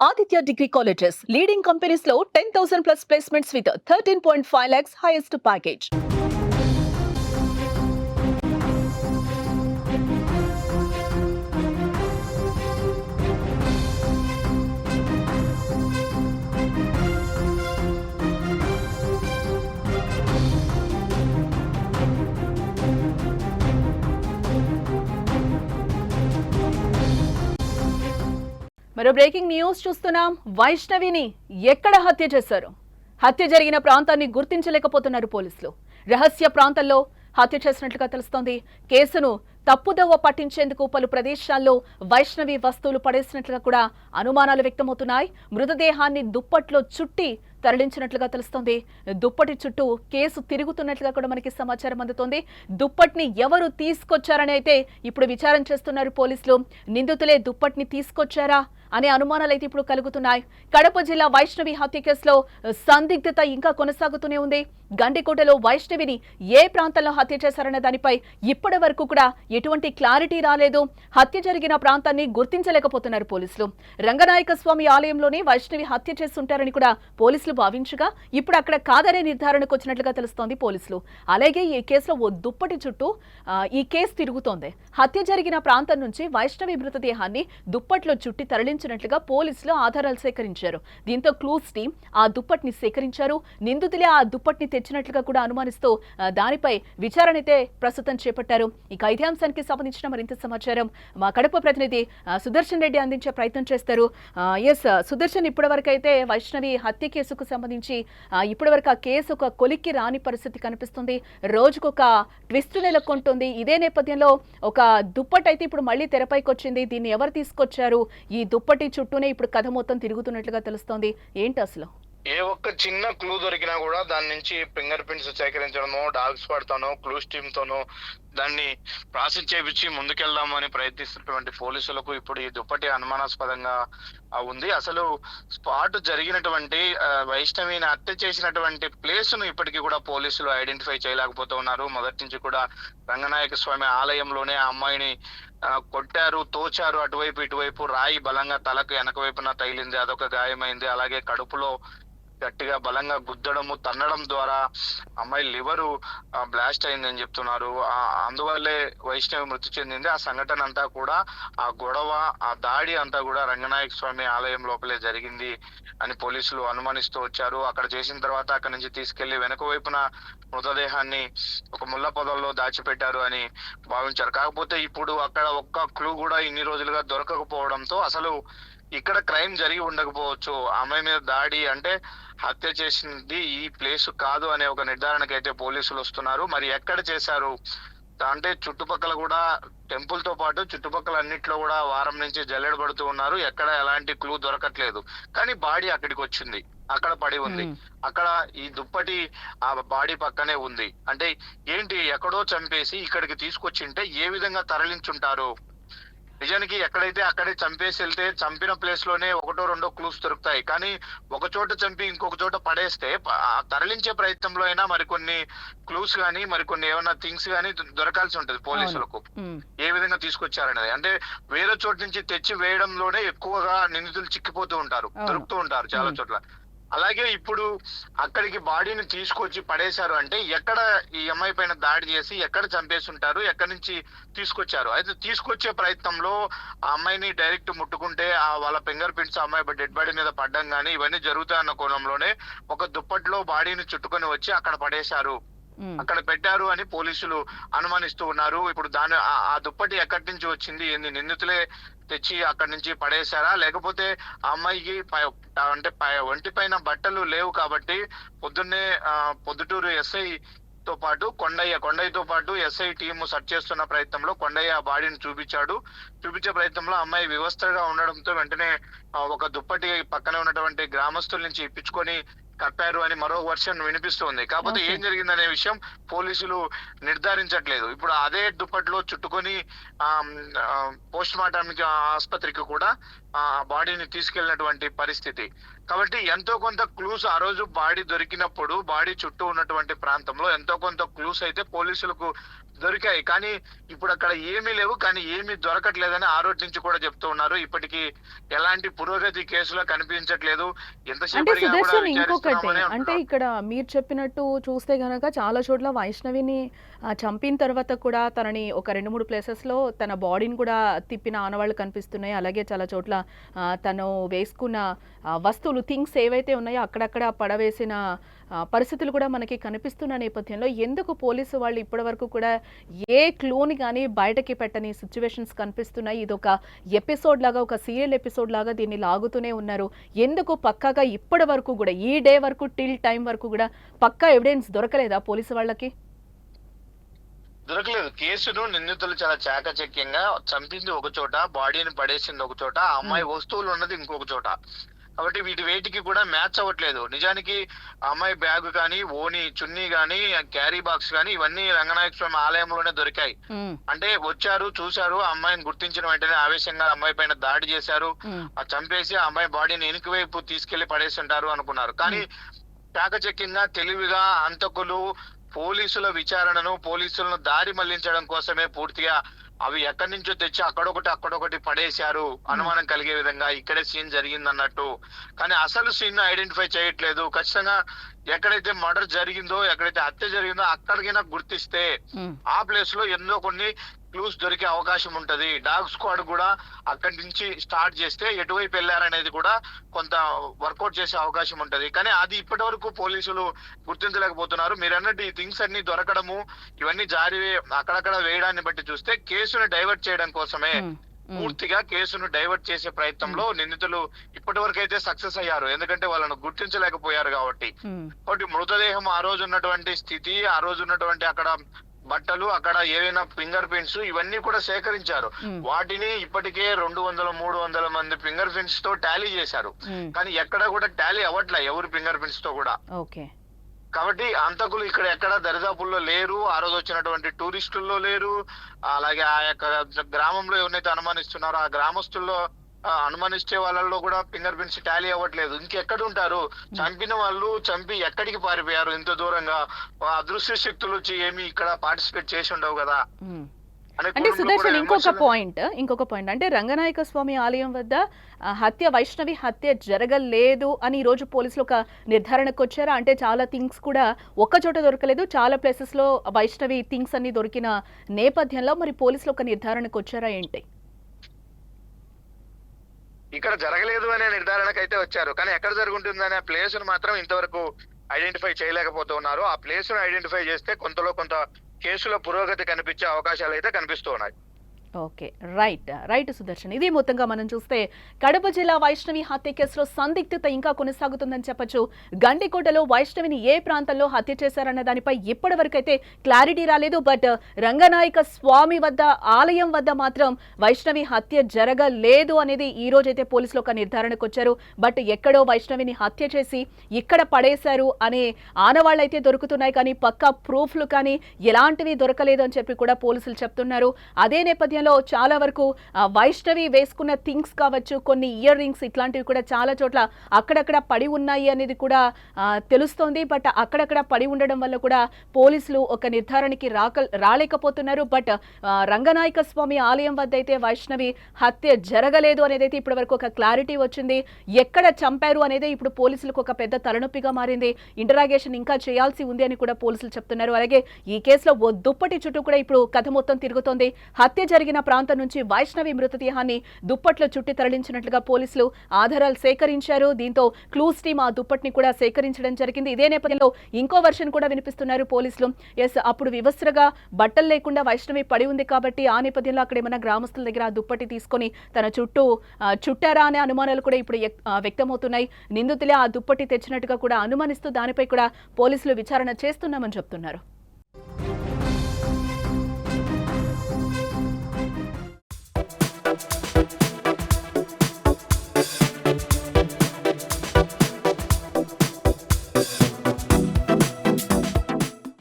Aditya Degree Colleges, leading companies low 10,000 plus placements with 13.5 lakhs highest package. మరో breaking news చూస్తున్నాం. వైష్ణవిని ఎక్కడ హత్య చేశారు? హత్య జరిగిన ప్రాంతాన్ని గుర్తించలేకపోతున్నారు పోలీసులు. రహస్య ప్రాంతంలో హత్య చేసినట్లుగా తెలుస్తోంది. కేసును తప్పుదోవ పట్టించేందుకు పలు ప్రదేశాల్లో వైష్ణవి వస్తువులు పడేసినట్లుగా కూడా అనుమానాలు వ్యక్తమవుతున్నాయి. మృతదేహాన్ని దుప్పట్లో చుట్టి తరలించినట్లుగా తెలుస్తోంది. దుప్పటి చుట్టూ కేసు తిరుగుతున్నట్లుగా కూడా మనకి సమాచారం అందుతోంది. దుప్పటిని ఎవరు తీసుకొచ్చారని అయితే ఇప్పుడు విచారణ చేస్తున్నారు పోలీసులు. నిందితులే దుప్పటిని తీసుకొచ్చారా అనే అనుమానాలు అయితే ఇప్పుడు కలుగుతున్నాయి. కడప జిల్లా వైష్ణవి హత్య కేసులో సందిగ్ధత ఇంకా కొనసాగుతూనే ఉంది. గండికోటలో వైష్ణవిని ఏ ప్రాంతంలో హత్య చేశారనే దానిపై ఇప్పటి వరకు కూడా ఎటువంటి క్లారిటీ రాలేదు. హత్య జరిగిన ప్రాంతాన్ని గుర్తించలేకపోతున్నారు పోలీసులు. రంగనాయక స్వామి ఆలయంలోనే వైష్ణవి హత్య చేస్తుంటారని కూడా పోలీసులు భావించగా ఇప్పుడు అక్కడ కాదనే నిర్ధారణకు వచ్చినట్లుగా తెలుస్తోంది పోలీసులు. అలాగే ఈ కేసులో ఓ దుప్పటి చుట్టూ ఈ కేసు తిరుగుతోంది. హత్య జరిగిన ప్రాంతం నుంచి వైష్ణవి మృతదేహాన్ని దుప్పట్లో చుట్టి తరలించినట్లుగా పోలీసులు ఆధారాలు సేకరించారు. దీంతో క్లూస్ టీం ఆ దుప్పటిని సేకరించారు. నిందితులే ఆ దుప్పటిని తెచ్చినట్లుగా కూడా అనుమానిస్తూ దానిపై విచారణ అయితే ప్రస్తుతం చేపట్టారు. ఇక ఇదే అంశానికి సంబంధించిన మరింత సమాచారం మా కడప ప్రతినిధి సుదర్శన్ రెడ్డి అందించే ప్రయత్నం చేస్తారు. సుదర్శన్, ఇప్పటి వరకు అయితే వైష్ణవి హత్య కేసుకు సంబంధించి ఇప్పటి వరకు ఆ కేసు ఒక కొలిక్కి రాని పరిస్థితి కనిపిస్తుంది. రోజుకొక ట్విస్ట్ నెలకొంటుంది. ఇదే నేపథ్యంలో ఒక దుప్పటి అయితే ఇప్పుడు మళ్ళీ తెరపైకి వచ్చింది. దీన్ని ఎవరు తీసుకొచ్చారు? ఈ దుప్పటి చుట్టూనే ఇప్పుడు కథ మొత్తం తిరుగుతున్నట్లుగా తెలుస్తోంది. ఏంటి అసలు? ఏ ఒక్క చిన్న క్లూ దొరికినా కూడా దాని నుంచి ఫింగర్ ప్రింట్స్ సేకరించడమో, డాగ్ స్పాట్ తోనో, క్లూస్ టీమ్ తోనో దాన్ని ప్రాసెస్ చేపించి ముందుకెళ్దామని ప్రయత్నిస్తున్నటువంటి పోలీసులకు ఇప్పుడు ఈ దుప్పటి అనుమానాస్పదంగా ఉంది. అసలు స్పాట్ జరిగినటువంటి వైష్ణవిని హత్య చేసినటువంటి ప్లేస్ ను ఇప్పటికీ కూడా పోలీసులు ఐడెంటిఫై చేయలేకపోతూ ఉన్నారు. మొదటి నుంచి కూడా రంగనాయక స్వామి ఆలయంలోనే ఆ అమ్మాయిని కొట్టారు, తోచారు. అటువైపు ఇటువైపు రాయి బలంగా తలకు వెనక వైపున తగిలింది, అదొక గాయమైంది. అలాగే కడుపులో గట్టిగా బలంగా గుద్దడము, తన్నడం ద్వారా అమ్మాయి లివరు బ్లాస్ట్ అయిందని చెప్తున్నారు. అందువల్లే వైష్ణవి మృతి చెందింది. ఆ సంఘటన అంతా కూడా, ఆ గొడవ, ఆ దాడి అంతా కూడా రంగనాయక స్వామి ఆలయం లోపలే జరిగింది అని పోలీసులు అనుమానిస్తూ వచ్చారు. అక్కడ చేసిన తర్వాత అక్కడి నుంచి తీసుకెళ్లి వెనక వైపున మృతదేహాన్ని ఒక ముళ్ళ పొదల్లో దాచిపెట్టారు అని భావించారు. కాకపోతే ఇప్పుడు అక్కడ ఒక్క క్లూ కూడా ఇన్ని రోజులుగా దొరకకపోవడంతో అసలు ఇక్కడ క్రైమ్ జరిగి ఉండకపోవచ్చు. అమ్మాయి మీద దాడి అంటే హత్య చేసింది ఈ ప్లేస్ కాదు అనే ఒక నిర్ధారణకు అయితే పోలీసులు వస్తున్నారు. మరి ఎక్కడ చేశారు అంటే చుట్టుపక్కల కూడా టెంపుల్ తో పాటు చుట్టుపక్కల అన్నిట్లో కూడా వారం నుంచి జల్లెడ పడుతూ ఉన్నారు. ఎక్కడ ఎలాంటి క్లూ దొరకట్లేదు. కానీ బాడీ అక్కడికి వచ్చింది, అక్కడ పడి ఉంది. అక్కడ ఈ దుప్పటి ఆ బాడీ పక్కనే ఉంది. అంటే ఏంటి, ఎక్కడో చంపేసి ఇక్కడికి తీసుకొచ్చింటే ఏ విధంగా తరలించుంటారు? నిజానికి ఎక్కడైతే అక్కడే చంపేసి వెళ్తే చంపిన ప్లేస్ లోనే ఒకటో రెండో క్లూస్ దొరుకుతాయి. కానీ ఒక చోట చంపి ఇంకొక చోట పడేస్తే తరలించే ప్రయత్నంలో అయినా మరికొన్ని క్లూస్ గానీ మరికొన్ని ఏమైనా థింగ్స్ గానీ దొరకాల్సి ఉంటది పోలీసులకు. ఏ విధంగా తీసుకొచ్చారనేది అంటే వేరే చోట నుంచి తెచ్చి వేయడంలోనే ఎక్కువగా నిందితులు చిక్కిపోతూ ఉంటారు, దొరుకుతూ ఉంటారు చాలా చోట్ల. అలాగే ఇప్పుడు అక్కడికి బాడీని తీసుకొచ్చి పడేశారు అంటే ఎక్కడ ఈ అమ్మాయి పైన దాడి చేసి ఎక్కడ చంపేసి ఉంటారు, ఎక్కడి నుంచి తీసుకొచ్చారు? అయితే తీసుకొచ్చే ప్రయత్నంలో ఆ అమ్మాయిని డైరెక్ట్ ముట్టుకుంటే వాళ్ళ ఫింగర్ ప్రింట్స్ అమ్మాయి డెడ్ బాడీ మీద పడ్డం కానీ ఇవన్నీ జరుగుతాయన్న కోణంలోనే ఒక దుప్పట్లో బాడీని చుట్టుకొని వచ్చి అక్కడ పడేశారు, అక్కడ పెట్టారు అని పోలీసులు అనుమానిస్తూ ఉన్నారు. ఇప్పుడు ఆ దుప్పటి ఎక్కడి నుంచి వచ్చింది, ఏంది, నిందితులే తెచ్చి అక్కడి నుంచి పడేశారా, లేకపోతే ఆ అమ్మాయికి అంటే ఒంటి పైన బట్టలు లేవు కాబట్టి పొద్దున్నే పొద్దుటూరు ఎస్ఐ తో పాటు కొండయ్యతో పాటు ఎస్ఐ టీము సెర్చ్ చేస్తున్న ప్రయత్నంలో కొండయ్య బాడీని చూపించే ప్రయత్నంలో అమ్మాయి వివస్థగా ఉండడంతో వెంటనే ఒక దుప్పటి పక్కనే ఉన్నటువంటి గ్రామస్తుల నుంచి ఇప్పించుకొని కప్పారు అని మరో వర్షన్ వినిపిస్తుంది. కాకపోతే ఏం జరిగిందనే విషయం పోలీసులు నిర్ధారించట్లేదు. ఇప్పుడు అదే దుప్పట్లో చుట్టుకొని పోస్ట్ మార్టం ఆసుపత్రికి కూడా ఆ బాడీని తీసుకెళ్ళినటువంటి పరిస్థితి. కాబట్టి ఎంతో కొంత క్లూస్ ఆ రోజు బాడీ దొరికినప్పుడు బాడీ చుట్టూ ఉన్నటువంటి ప్రాంతంలో ఎంతో కొంత క్లూస్ అయితే పోలీసులకు దొరికాయి. కానీ ఇప్పుడు అక్కడ ఏమీ లేవు. కానీ ఏమీ దొరకట్లేదని ఆ రోజు నుంచి కూడా చెప్తూ ఉన్నారు. ఇప్పటికి ఎలాంటి పురోగతి కేసులో కనిపించట్లేదు. ఎంతసేపు అంటే అడిగినా కూడా సుదర్శన్ ఇంకొకటి, విచారిస్తున్నామని అంటే అంటున్నారు. ఇక్కడ మీరు చెప్పినట్టు చూస్తే గనక చాలా చోట్ల వైష్ణవిని చంపిన తర్వాత కూడా తనని ఒక 2-3 ప్లేసెస్‌లో తన బాడీని కూడా తిప్పిన ఆనవాళ్ళు కనిపిస్తున్నాయి. అలాగే చాలా చోట్ల తను వేసుకున్న వస్తువులు, థింగ్స్ ఏవైతే ఉన్నాయో అక్కడక్కడ పడవేసిన పరిస్థితులు కూడా మనకి కనిపిస్తున్న నేపథ్యంలో ఎందుకు పోలీసు వాళ్ళు ఇప్పటివరకు కూడా ఏ క్లూని కానీ బయటకి పెట్టని సిచ్యువేషన్స్ కనిపిస్తున్నాయి? ఇదొక ఎపిసోడ్ లాగా, ఒక సీరియల్ ఎపిసోడ్ లాగా దీన్ని లాగుతూనే ఉన్నారు. ఎందుకు పక్కాగా ఇప్పటి వరకు కూడా, ఈ డే వరకు, టిల్ టైం వరకు కూడా పక్కా ఎవిడెన్స్ దొరకలేదా పోలీసు వాళ్ళకి? దొరకలేదు. కేసును నిందితులు చాలా చాకచక్యంగా చంపింది ఒక చోట, బాడీని పడేసింది ఒక చోట, ఆ అమ్మాయి వస్తువులు ఉన్నది ఇంకొక చోట. కాబట్టి వేటికి కూడా మ్యాచ్ అవ్వట్లేదు. నిజానికి ఆ అమ్మాయి బ్యాగ్ కానీ, ఓని చున్నీ గానీ, క్యారీ బాక్స్ గానీ ఇవన్నీ రంగనాయక స్వామి ఆలయంలోనే దొరికాయి. అంటే వచ్చారు, చూశారు, ఆ అమ్మాయిని గుర్తించిన వెంటనే ఆవేశంగా అమ్మాయి పైన దాడి చేశారు, చంపేసి ఆ అమ్మాయి బాడీని వెనుక వైపు తీసుకెళ్లి పడేసి ఉంటారు అనుకున్నారు. కానీ చాకచక్యంగా, తెలివిగా హంతకులు పోలీసుల విచారణను, పోలీసులను దారి మళ్లించడం కోసమే పూర్తిగా అవి ఎక్కడి నుంచో తెచ్చి అక్కడొకటి పడేశారు, అనుమానం కలిగే విధంగా ఇక్కడే సీన్ జరిగిందన్నట్టు. కానీ అసలు సీన్ ఐడెంటిఫై చేయట్లేదు. ఖచ్చితంగా ఎక్కడైతే మర్డర్ జరిగిందో, ఎక్కడైతే హత్య జరిగిందో అక్కడికైనా గుర్తిస్తే ఆ ప్లేస్ లో ఎన్నో కొన్ని క్లూస్ దొరికే అవకాశం ఉంటది. డాగ్ స్క్వాడ్ కూడా అక్కడి నుంచి స్టార్ట్ చేస్తే ఎటువైపు వెళ్ళారనేది కూడా కొంత వర్కౌట్ చేసే అవకాశం ఉంటది. కానీ అది ఇప్పటి వరకు పోలీసులు గుర్తించలేకపోతున్నారు. మీరు అన్నట్టు ఈ థింగ్స్ అన్ని దొరకడము, ఇవన్నీ అక్కడక్కడ వేయడాన్ని బట్టి చూస్తే కేసును డైవర్ట్ చేయడం కోసమే, పూర్తిగా కేసును డైవర్ట్ చేసే ప్రయత్నంలో నిందితులు ఇప్పటి వరకు అయితే సక్సెస్ అయ్యారు. ఎందుకంటే వాళ్ళను గుర్తించలేకపోయారు కాబట్టి. కాబట్టి మృతదేహం ఆ రోజు ఉన్నటువంటి స్థితి, ఆ రోజు ఉన్నటువంటి అక్కడ బట్టలు, అక్కడ ఏవైనా ఫింగర్ ప్రింట్స్ ఇవన్నీ కూడా సేకరించారు. వాటిని ఇప్పటికే 200-300 మంది ఫింగర్ ప్రింట్స్ తో టాలీ చేశారు. కానీ ఎక్కడ కూడా టాలీ అవ్వట్లే ఎవరి ఫింగర్ ప్రింట్స్ తో కూడా. కాబట్టి హంతకులు ఇక్కడ ఎక్కడ దరిదాపుల్లో లేరు. ఆ రోజు వచ్చినటువంటి టూరిస్టుల్లో లేరు. అలాగే ఆ యొక్క గ్రామంలో ఎవరైతే అనుమానిస్తున్నారో ఆ గ్రామస్తుల్లో అనుమానించే వాళ్ళలో కూడా ఫింగర్ ప్రింట్స్ టాలీ అవ్వట్లేదు. ఇంకెక్కడ ఉంటారు? చంపిన వాళ్ళు చంపి ఎక్కడికి పారిపోయారు ఇంత దూరంగా? అదృశ్య శక్తులు వచ్చి ఏమి ఇక్కడ పార్టిసిపేట్ చేసి ఉండవు కదా. అంటే సుదర్శన్ ఇంకొక పాయింట్ అంటే రంగనాయక స్వామి ఆలయం వద్ద వైష్ణవి హత్య జరగలేదు అని ఈ రోజు పోలీసులు ఒక నిర్ధారణకు వచ్చారా? అంటే చాలా థింగ్స్ కూడా ఒక్క చోట దొరకలేదు, చాలా ప్లేసెస్ లో వైష్ణవి థింగ్స్ అన్ని దొరికిన నేపథ్యంలో మరి పోలీసులు ఒక నిర్ధారణకు వచ్చారా ఏంటి? ఇక్కడ జరగలేదు అనే నిర్ధారణకు అయితే వచ్చారు. కానీ ఎక్కడ జరుగుతుందనే ప్లేస్ ను మాత్రం ఇంతవరకు ఐడెంటిఫై చేయలేకపోతున్నారు. ఆ ప్లేస్ ను ఐడెంటిఫై చేస్తే కొంతలో కొంత కేసులో పురోగతి కనిపించే అవకాశాలు అయితే కనిపిస్తూ ఉన్నాయి. Okay, right Sudarshan. ఇది మొత్తంగా మనం చూస్తే కడప జిల్లా వైష్ణవి హత్య కేసులో సందిగ్ధత ఇంకా కొనసాగుతుందని చెప్పొచ్చు. గండికోటలో వైష్ణవిని ఏ ప్రాంతంలో హత్య చేశారన్న దానిపై ఇప్పటి వరకైతే క్లారిటీ రాలేదు. బట్ రంగనాయక స్వామి వద్ద, ఆలయం వద్ద మాత్రం వైష్ణవి హత్య జరగలేదు అనేది ఈ రోజైతే పోలీసులు ఒక నిర్ధారణకు వచ్చారు. బట్ ఎక్కడో వైష్ణవిని హత్య చేసి ఇక్కడ పడేశారు అనే ఆనవాళ్ళైతే దొరుకుతున్నాయి, కానీ పక్కా ప్రూఫ్లు కానీ ఎలాంటివి దొరకలేదు అని చెప్పి కూడా పోలీసులు చెప్తున్నారు. అదే నేపథ్యంలో చాలా వరకు వైష్ణవి వేసుకున్న థింగ్స్ కావచ్చు, కొన్ని ఇయర్ రింగ్స్ ఇట్లాంటివి కూడా చాలా చోట్ల అక్కడక్కడ పడి ఉన్నాయి అనేది కూడా తెలుస్తోంది. బట్ అక్కడక్కడ పడి ఉండడం వల్ల కూడా పోలీసులు ఒక నిర్ధారణకి రాలేకపోతున్నారు. బట్ రంగనాయక స్వామి ఆలయం వద్ద అయితే వైష్ణవి హత్య జరగలేదు అనేది అయితే ఇప్పటి వరకు ఒక క్లారిటీ వచ్చింది. ఎక్కడ చంపారు అనేది ఇప్పుడు పోలీసులకు ఒక పెద్ద తలనొప్పిగా మారింది. ఇంటరాగేషన్ ఇంకా చేయాల్సి ఉంది అని కూడా పోలీసులు చెప్తున్నారు. అలాగే ఈ కేసులో ఓ దుప్పటి చుట్టూ కూడా ఇప్పుడు కథ మొత్తం తిరుగుతోంది. హత్య జరిగిన ప్రాంతం నుంచి వైష్ణవి మృతదేహాన్ని దుప్పట్లో చుట్టి తరలించినట్లుగా పోలీసులు ఆధారాలు సేకరించారు. దీంతో క్లూస్ టీమ్ ఆ దుప్పటిని కూడా సేకరించడం జరిగింది. ఇదే నేపథ్యంలో ఇంకో వర్షన్ కూడా వినిపిస్తున్నారు పోలీసులు. అప్పుడు వివస్త్రగా బట్టలు లేకుండా వైష్ణవి పడి ఉంది కాబట్టి ఆ నేపథ్యంలో అక్కడ ఏమైనా గ్రామస్తుల దగ్గర ఆ దుప్పటి తీసుకొని తన చుట్టూ చుట్టారా అనే అనుమానాలు కూడా ఇప్పుడు వ్యక్తమవుతున్నాయి. నిందితులే ఆ దుప్పటి తెచ్చినట్టుగా కూడా అనుమానిస్తూ దానిపై కూడా పోలీసులు విచారణ చేస్తున్నామని చెప్తున్నారు.